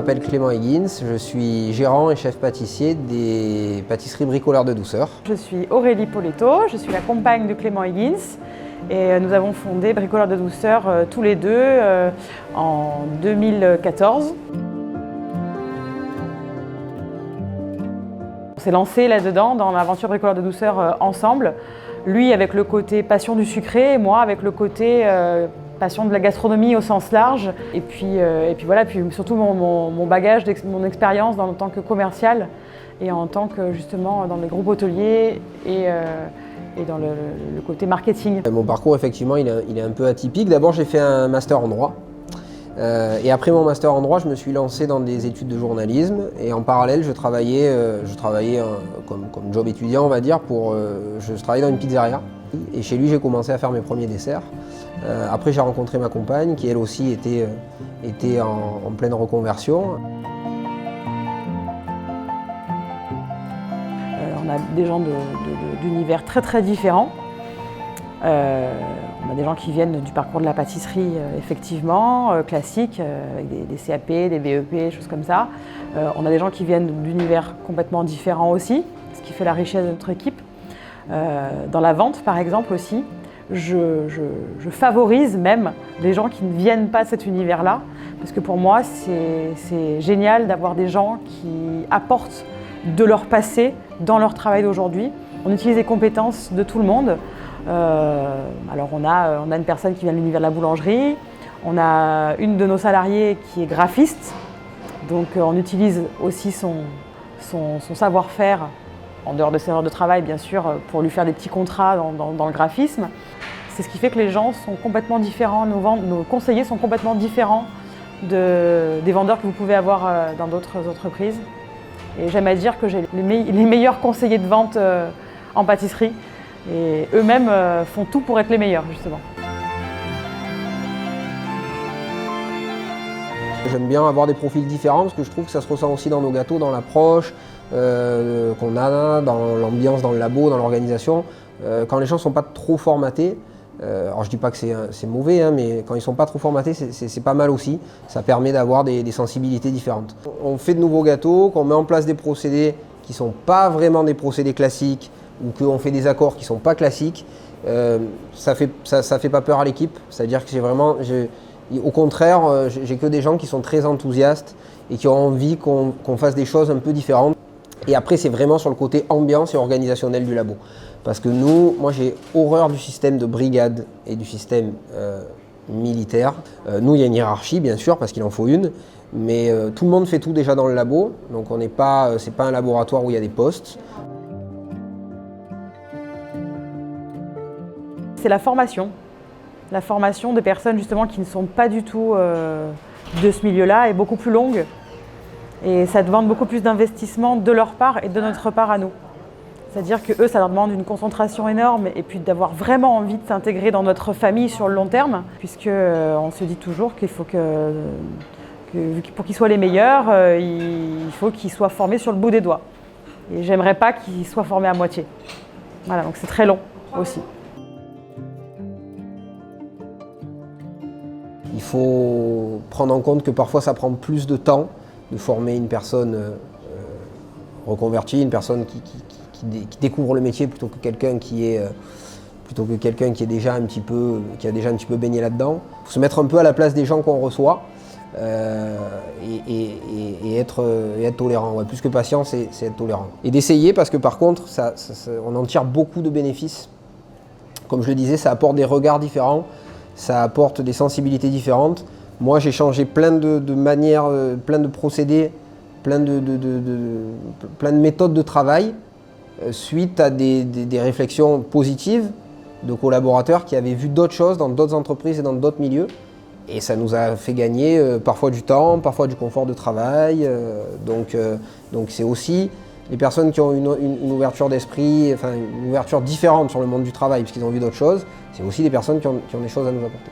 m'appelle Clément Higgins, je suis gérant et chef pâtissier des pâtisseries Bricoleurs de Douceur. Je suis Aurélie Poletto, je suis la compagne de Clément Higgins et nous avons fondé Bricoleurs de Douceur tous les deux en 2014. On s'est lancé là-dedans dans l'aventure Bricoleurs de Douceur ensemble, lui avec le côté passion du sucré et moi avec le côté passion de la gastronomie au sens large, et puis voilà, puis surtout mon bagage, mon expérience en tant que commercial et en tant que justement dans les groupes hôteliers et dans le côté marketing. Mon parcours effectivement il est un peu atypique. D'abord j'ai fait un master en droit et après mon master en droit je me suis lancé dans des études de journalisme et en parallèle je travaillais comme job étudiant on va dire je travaillais dans une pizzeria. Et chez lui, j'ai commencé à faire mes premiers desserts. Après, j'ai rencontré ma compagne, qui elle aussi était en pleine reconversion. On a des gens d'univers très différents. On a des gens qui viennent du parcours de la pâtisserie, effectivement, classique, avec des CAP, des BEP, des choses comme ça. On a des gens qui viennent d'univers complètement différents aussi, ce qui fait la richesse de notre équipe. Dans la vente, par exemple, aussi, je favorise même les gens qui ne viennent pas de cet univers-là, parce que pour moi, c'est génial d'avoir des gens qui apportent de leur passé dans leur travail d'aujourd'hui. On utilise les compétences de tout le monde. Alors on a une personne qui vient de l'univers de la boulangerie, on a une de nos salariés qui est graphiste, donc on utilise aussi son savoir-faire en dehors de ses heures de travail, bien sûr, pour lui faire des petits contrats dans le graphisme. C'est ce qui fait que les gens sont complètement différents, nos conseillers sont complètement différents des vendeurs que vous pouvez avoir dans d'autres entreprises. Et j'aime à dire que j'ai les meilleurs conseillers de vente en pâtisserie et eux-mêmes font tout pour être les meilleurs, justement. J'aime bien avoir des profils différents parce que je trouve que ça se ressent aussi dans nos gâteaux, dans l'approche qu'on a, dans l'ambiance, dans le labo, dans l'organisation. Quand les gens ne sont pas trop formatés, alors je ne dis pas que c'est mauvais, hein, mais quand ils ne sont pas trop formatés, c'est pas mal aussi. Ça permet d'avoir des sensibilités différentes. On fait de nouveaux gâteaux, qu'on met en place des procédés qui ne sont pas vraiment des procédés classiques ou qu'on fait des accords qui ne sont pas classiques, ça fait pas peur à l'équipe. C'est-à-dire que au contraire, j'ai que des gens qui sont très enthousiastes et qui ont envie qu'on fasse des choses un peu différentes. Et après, c'est vraiment sur le côté ambiance et organisationnel du labo. Parce que moi j'ai horreur du système de brigade et du système militaire. Nous, il y a une hiérarchie, bien sûr, parce qu'il en faut une. Mais tout le monde fait tout déjà dans le labo. Donc c'est pas un laboratoire où il y a des postes. C'est la formation. La formation de personnes justement qui ne sont pas du tout de ce milieu-là est beaucoup plus longue et ça demande beaucoup plus d'investissement de leur part et de notre part à nous. C'est-à-dire que eux, ça leur demande une concentration énorme et puis d'avoir vraiment envie de s'intégrer dans notre famille sur le long terme, puisque on se dit toujours qu'il faut que pour qu'ils soient les meilleurs, il faut qu'ils soient formés sur le bout des doigts. Et j'aimerais pas qu'ils soient formés à moitié. Voilà, donc c'est très long aussi. Il faut prendre en compte que parfois ça prend plus de temps de former une personne reconvertie, une personne qui découvre le métier plutôt que quelqu'un qui a déjà un petit peu baigné là-dedans. Il faut se mettre un peu à la place des gens qu'on reçoit et être tolérant. Ouais, plus que patient, c'est être tolérant. Et d'essayer parce que par contre, on en tire beaucoup de bénéfices. Comme je le disais, ça apporte des regards différents. Ça apporte des sensibilités différentes. Moi, j'ai changé plein de manières, plein de procédés, plein de méthodes de travail suite à des réflexions positives de collaborateurs qui avaient vu d'autres choses dans d'autres entreprises et dans d'autres milieux. Et ça nous a fait gagner parfois du temps, parfois du confort de travail. Donc c'est aussi les personnes qui ont une ouverture d'esprit, enfin une ouverture différente sur le monde du travail, parce qu'ils ont vu d'autres choses, c'est aussi des personnes qui ont des choses à nous apporter.